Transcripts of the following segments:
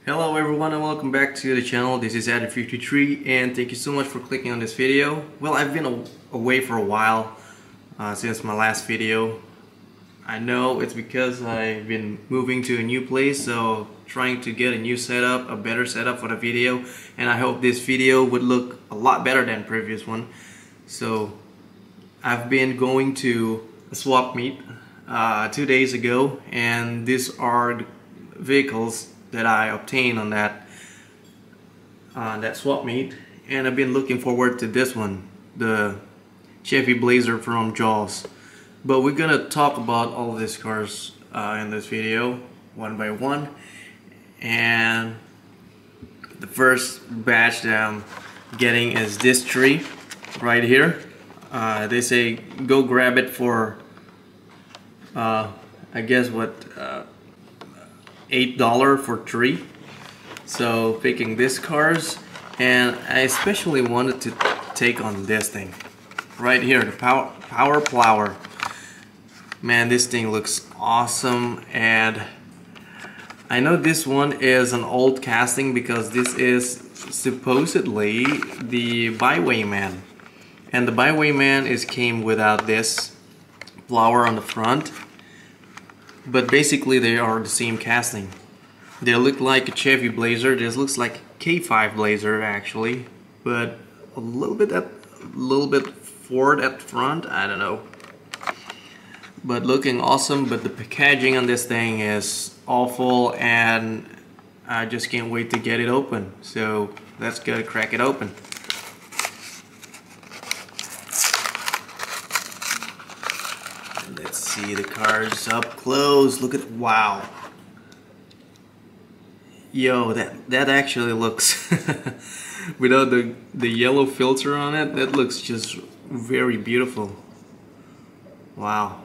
Hello everyone and welcome back to the channel. This is Adam53 and thank you so much for clicking on this video. Well, I've been away for a while since my last video. I know it's because I've been moving to a new place, so trying to get a new setup, a better setup for the video, and I hope this video would look a lot better than the previous one. So I've been going to a swap meet 2 days ago, and these are the vehicles that I obtained on that swap meet, and I've been looking forward to this one, the Chevy Blazer from Jaws. But we're gonna talk about all these cars in this video one by one, and the first batch that I'm getting is this tree right here. They say go grab it for I guess what $8 for 3. So picking these cars, and I especially wanted to take on this thing right here, the Power Plower. Man, this thing looks awesome, and I know this one is an old casting because this is supposedly the ByWayMan, and the ByWayMan came without this Plower on the front. But basically they are the same casting. They look like a Chevy Blazer. This looks like K5 Blazer actually, but a little bit Ford at front. I don't know. But looking awesome. But the packaging on this thing is awful, and I just can't wait to get it open. So let's go crack it open. Let's see the cars up close. Look at, wow. Yo, that actually looks without the yellow filter on it, that looks just very beautiful. Wow.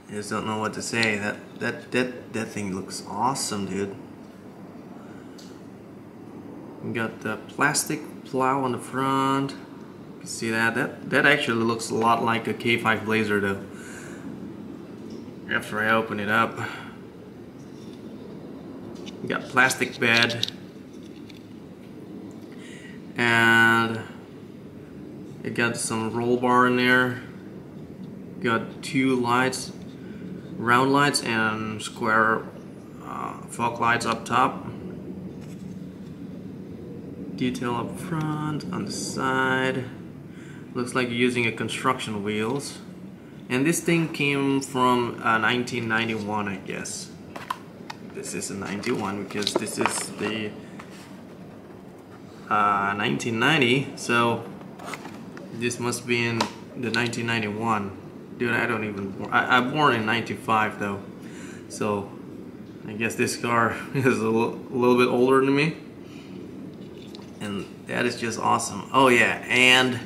I just don't know what to say. That thing looks awesome, dude. We got the plastic plow on the front. You see that actually looks a lot like a K5 Blazer though. After I open it up, we got plastic bed, and it got some roll bar in there. Got 2 lights, round lights and square fog lights up top. Detail up front, on the side. Looks like you're using a construction wheels. And this thing came from 1991, I guess. This is a 91 because this is the 1990. So this must be in the 1991. Dude, I'm born in 95 though. So I guess this car is a little bit older than me. And that is just awesome. Oh yeah, and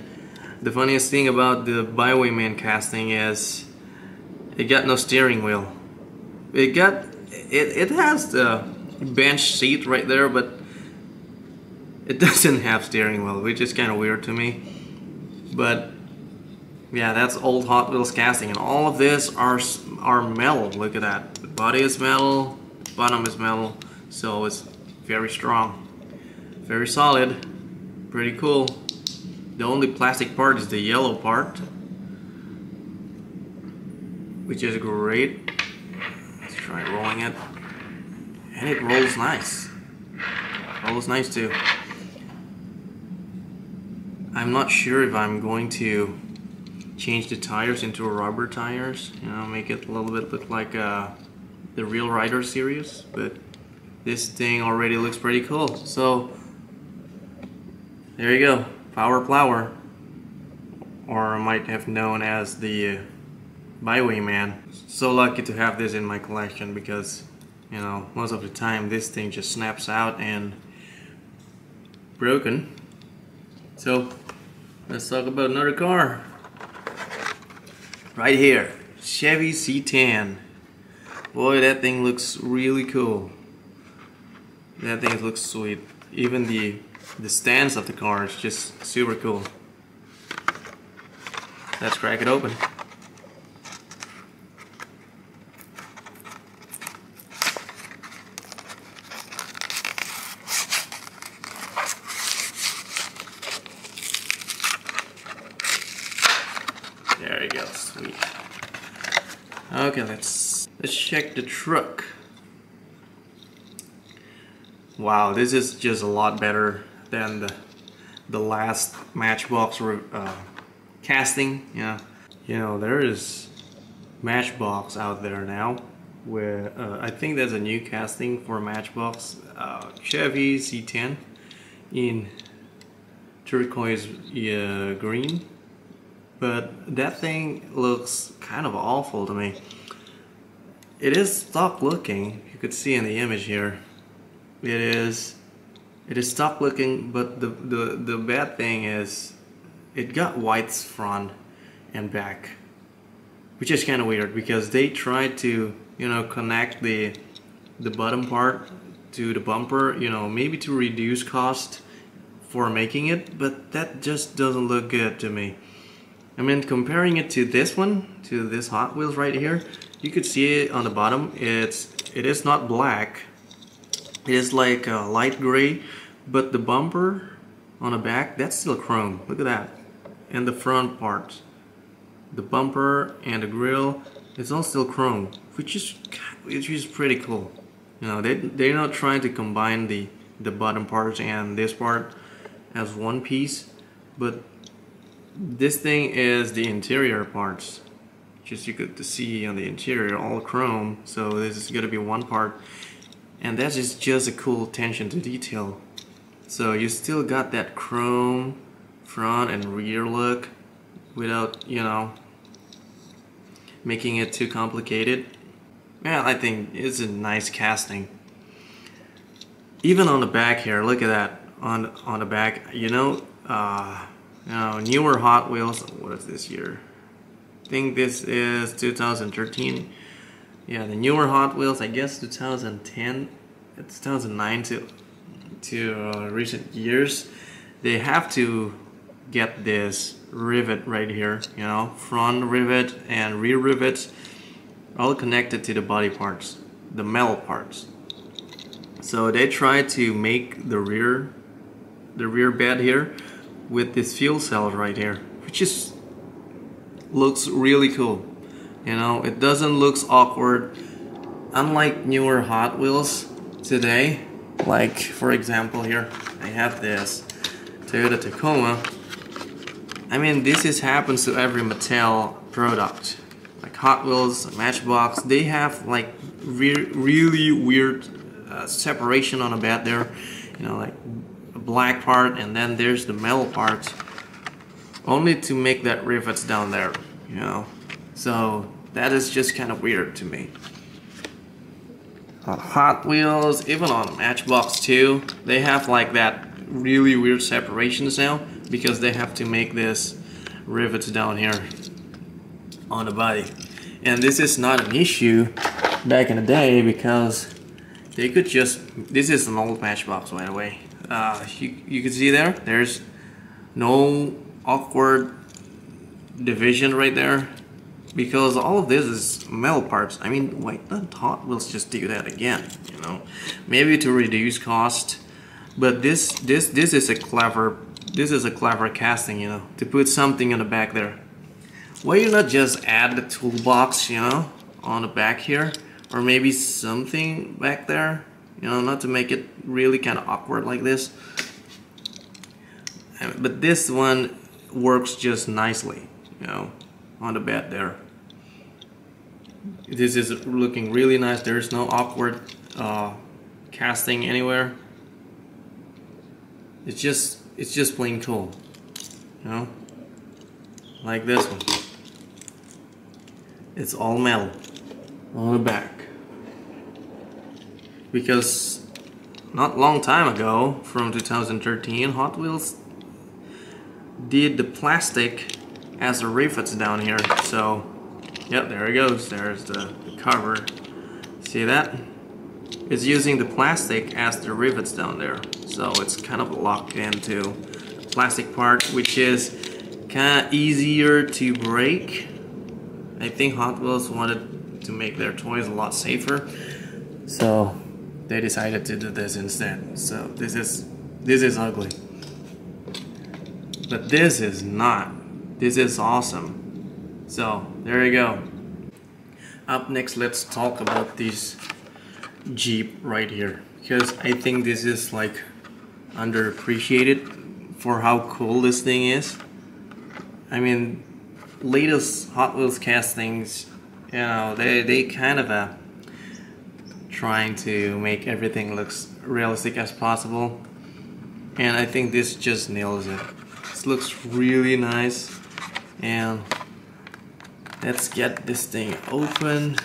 the funniest thing about the ByWayMan casting is it got no steering wheel. It has the bench seat right there, but it doesn't have steering wheel, which is kind of weird to me. But yeah, that's old Hot Wheels casting, and all of this are metal. Look at that. The body is metal, the bottom is metal, so it's very strong, very solid, pretty cool. The only plastic part is the yellow part, which is great. Let's try rolling it. And it rolls nice. Rolls nice too. I'm not sure if I'm going to change the tires into rubber tires, you know, make it a little bit look like the Real Rider series, but this thing already looks pretty cool. So there you go. Power Plower, or I might have known as the ByWayMan. So lucky to have this in my collection because, you know, most of the time this thing just snaps out and broken. So let's talk about another car. Right here, Chevy C10. Boy, that thing looks really cool. That thing looks sweet. Even the stance of the car is just super cool. Let's crack it open. Okay, let's check the truck. Wow, this is just a lot better than the last Matchbox casting. Yeah, you know, there is Matchbox out there now where I think there's a new casting for Matchbox, Chevy C10 in turquoise green, but that thing looks kind of awful to me. It is stock looking, you could see in the image here. It is stock looking, but the bad thing is it got whites front and back, which is kind of weird because they tried to, you know, connect the bottom part to the bumper, you know, maybe to reduce cost for making it, but that just doesn't look good to me. I mean, comparing it to this one, to this Hot Wheels right here, you could see it on the bottom. It is not black. It is like a light gray, but the bumper on the back, that's still chrome. Look at that. And the front part, the bumper and the grill, it's all still chrome, which is pretty cool. You know, they're not trying to combine the bottom parts and this part as one piece, but this thing is the interior parts. Just you could see on the interior, all chrome. So this is gonna be one part, and that is just a cool attention to detail. So you still got that chrome front and rear look without, you know, making it too complicated. Yeah, I think it's a nice casting. Even on the back here, look at that. On the back, you know, newer Hot Wheels. What is this year? I think this is 2013. Yeah, the newer Hot Wheels, I guess 2010, 2009 to recent years, they have to get this rivet right here, you know, front rivet and rear rivets, all connected to the body parts, the metal parts. So they try to make the rear bed here with this fuel cell right here, which is looks really cool. You know, it doesn't look awkward, unlike newer Hot Wheels today. Like for example here, I have this Toyota Tacoma. I mean, this happens to every Mattel product. Like Hot Wheels, Matchbox, they have like really weird separation on the bed there. You know, like a black part and then there's the metal part, only to make that rivets down there, you know. So that is just kind of weird to me. On Hot Wheels, even on Matchbox too, they have like that really weird separations now because they have to make this rivets down here on the body. And this is not an issue back in the day because they could just, this is an old Matchbox by the way. You can see there's no awkward division right there because all of this is metal parts. I mean, why don't Hot Wheels just do that again, you know? Maybe to reduce cost, but this is a clever casting, you know, to put something in the back there. Why you not just add the toolbox, you know, on the back here, or maybe something back there, you know, not to make it really kind of awkward like this. But this one works just nicely, you know, on the bed there. This is looking really nice. There's no awkward casting anywhere. It's just plain cool, you know, like this one. It's all metal on the back because not long time ago, from 2013, Hot Wheels did the plastic as the rivets down here. So yep, there it goes. There's the cover. See that? It's using the plastic as the rivets down there. So it's kind of locked into the plastic part, which is kind of easier to break. I think Hot Wheels wanted to make their toys a lot safer, so they decided to do this instead. So this is ugly, but this is not. This is awesome. So there you go. Up next, let's talk about this Jeep right here, because I think this is like underappreciated for how cool this thing is. I mean, latest Hot Wheels castings, you know, they kind of trying to make everything looks realistic as possible, and I think this just nails it. This looks really nice, and let's get this thing open.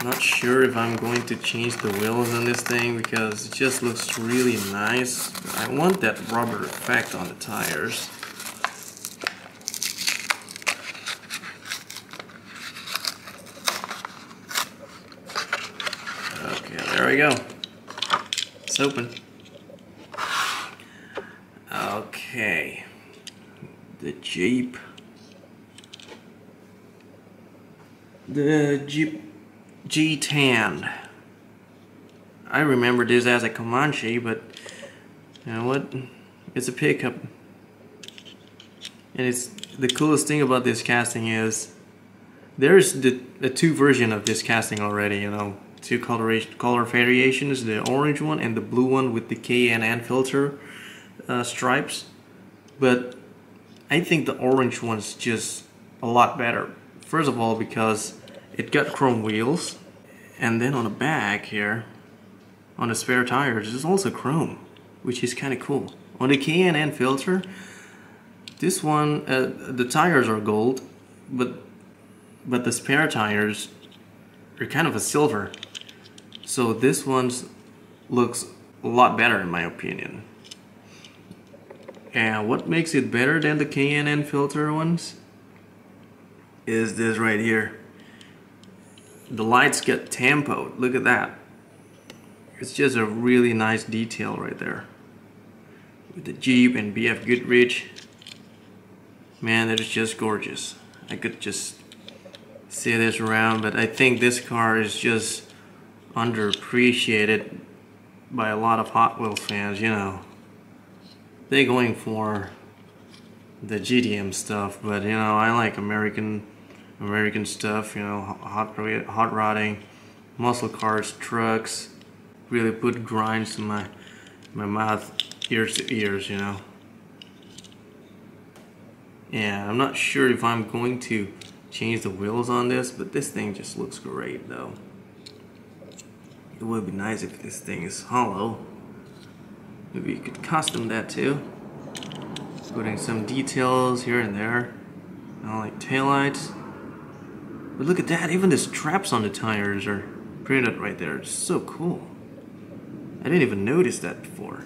Not sure if I'm going to change the wheels on this thing because it just looks really nice. I want that rubber effect on the tires. Okay, there we go. It's open. Okay. The Jeep. The Jeep C10. I remember this as a Comanche, but you know what? It's a pickup. And it's the coolest thing about this casting is there's the two version of this casting already, you know. Two color variations, the orange one and the blue one with the K&N filter stripes. But I think the orange one's just a lot better. First of all, because it got chrome wheels, and then on the back here, on the spare tires, there's also chrome, which is kind of cool. On the K&N filter, this one, the tires are gold, but the spare tires are kind of a silver. So this one looks a lot better in my opinion. And what makes it better than the K&N filter ones is this right here. The lights get tempoed. Look at that. It's just a really nice detail right there. With the Jeep and BF Goodrich. Man, that is just gorgeous. I could just see this around, but I think this car is just underappreciated by a lot of Hot Wheels fans, you know. They're going for the GDM stuff, but you know, I like American stuff, you know, hot rodding, muscle cars, trucks, really put grinds to my mouth, ears to ears, you know. Yeah, I'm not sure if I'm going to change the wheels on this, but this thing just looks great though. It would be nice if this thing is hollow. Maybe you could custom that too. Putting some details here and there. You know, like taillights. But look at that, even the straps on the tires are printed right there. It's so cool. I didn't even notice that before.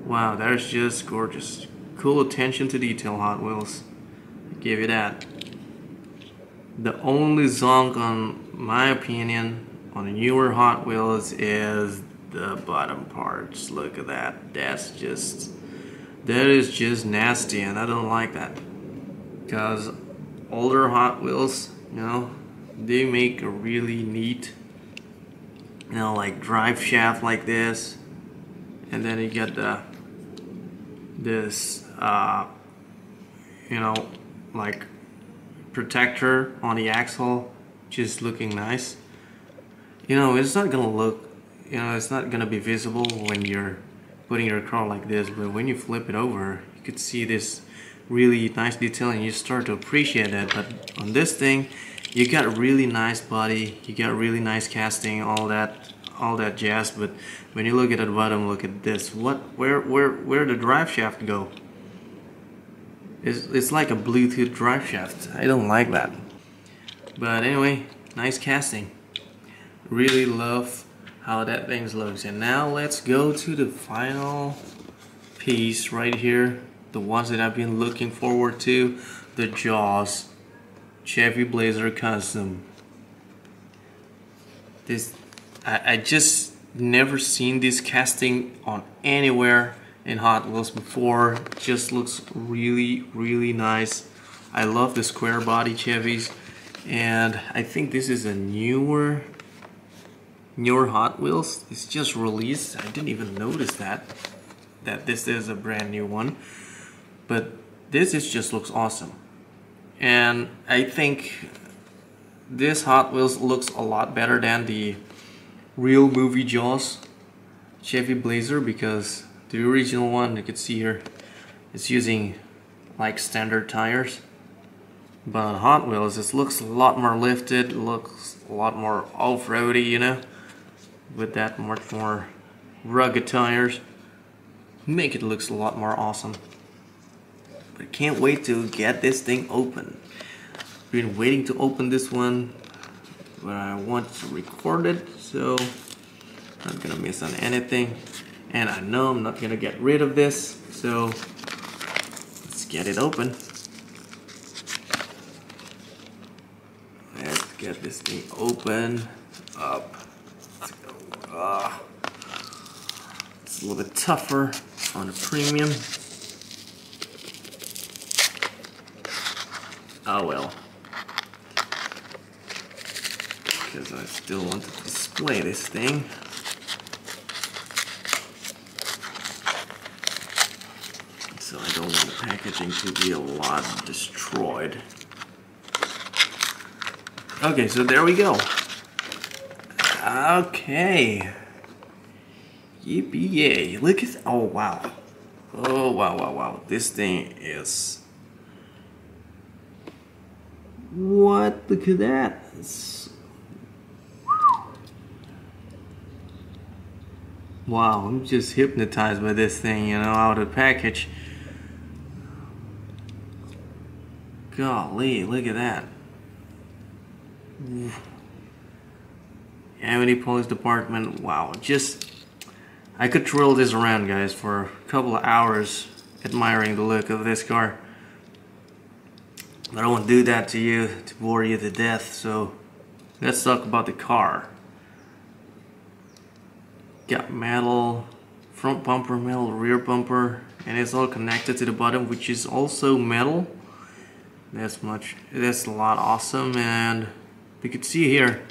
Wow, that is just gorgeous. Cool attention to detail, Hot Wheels. I give you that. The only zonk, on my opinion, on the newer Hot Wheels is the bottom parts. Look at that. That is just nasty, and I don't like that. Because older Hot Wheels, you know, they make a really neat, you know, like drive shaft like this, and then you get this you know, like protector on the axle, just looking nice. You know, it's not gonna look, you know, it's not gonna be visible when you're putting your car like this, but when you flip it over, you could see this really nice detail and you start to appreciate it. But on this thing, you got a really nice body, you got really nice casting, all that jazz. But when you look at the bottom, look at this. Where the drive shaft go? It's like a Bluetooth drive shaft. I don't like that. But anyway, nice casting. Really love how that thing looks. And now let's go to the final piece right here. The ones that I've been looking forward to. The Jaws Chevy Blazer Custom. This, I just never seen this casting on anywhere in Hot Wheels before. It just looks really nice. I love the square body Chevys, and I think this is a newer Hot Wheels. It's just released. I didn't even notice that this is a brand new one, but this just looks awesome. And I think this Hot Wheels looks a lot better than the real movie Jaws Chevy Blazer, because the original one, you can see here, it's using like standard tires. But on Hot Wheels, it looks a lot more lifted, looks a lot more off-roady, you know, with that much more rugged tires. Make it looks a lot more awesome. But I can't wait to get this thing open. Been waiting to open this one, but I want to record it, so I'm not gonna miss on anything. And I know I'm not gonna get rid of this, so let's get it open. Let's get this thing open up. Let's go. It's a little bit tougher on the premium. Oh well. Because I still want to display this thing. So I don't want the packaging to be a lot destroyed. Okay, so there we go. Okay. Yippee yay. Look at, oh wow. Oh wow, wow, wow. This thing is, what? Look at that. Wow, I'm just hypnotized by this thing, you know, out of the package. Golly, look at that. Amity police department. Wow, just, I could twirl this around, guys, for a couple of hours admiring the look of this car. But I won't do that to you to bore you to death, so let's talk about the car. Got metal front bumper, metal rear bumper, and it's all connected to the bottom, which is also metal. That's a lot awesome. And you can see here,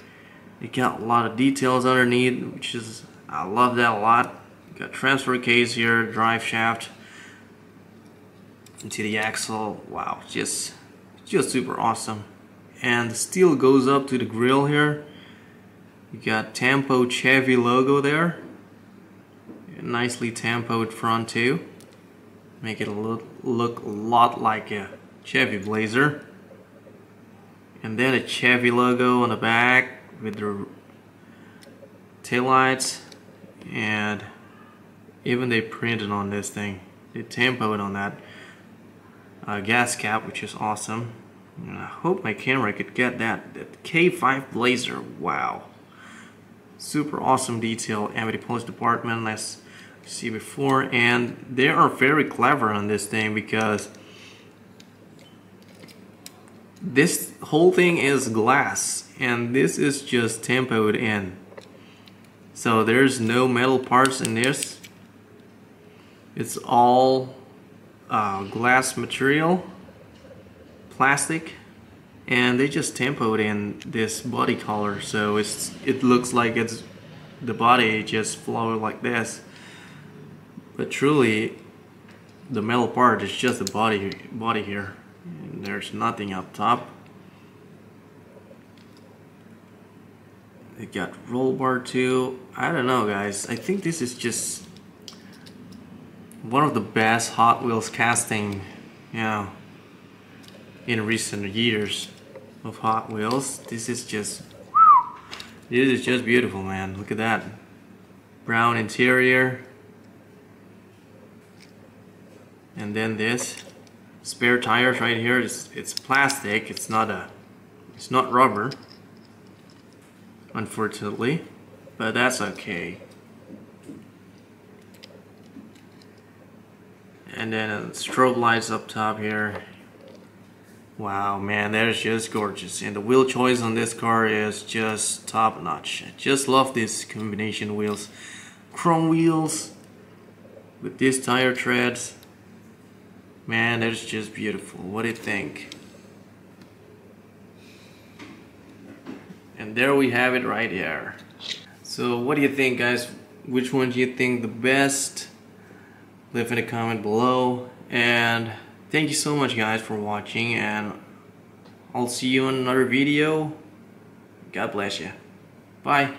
it got a lot of details underneath, which is, I love that a lot. Got transfer case here, drive shaft into the axle. Wow, just super awesome. And the steel goes up to the grill here. You got Tampo Chevy logo there. Nicely tampoed front too. Make it look a lot like a Chevy Blazer. And then a Chevy logo on the back with the taillights, and even they printed on this thing. They tampoed on that gas cap, which is awesome. And I hope my camera could get that K5 Blazer. Wow, super awesome detail. Amity Police Department, as you see before, and they are very clever on this thing because this whole thing is glass and this is just tampoed in, so there's no metal parts in this. It's all glass material, plastic, and they just tampoed in this body color, so it looks like it's the body just flowed like this, but truly the metal part is just the body here, and there's nothing up top. They got roll bar too. I don't know, guys, I think this is just one of the best Hot Wheels casting, you know, in recent years of Hot Wheels. This is just beautiful, man. Look at that brown interior, and then this spare tires right here. It's plastic. It's not rubber, unfortunately, but that's okay. And then strobe lights up top here. Wow, man, that is just gorgeous. And the wheel choice on this car is just top notch. I just love this combination wheels. Chrome wheels with these tire treads. Man, that is just beautiful. What do you think? And there we have it right here. So what do you think, guys? Which one do you think the best? Leave in a comment below, and thank you so much, guys, for watching, and I'll see you in another video God bless you. Bye.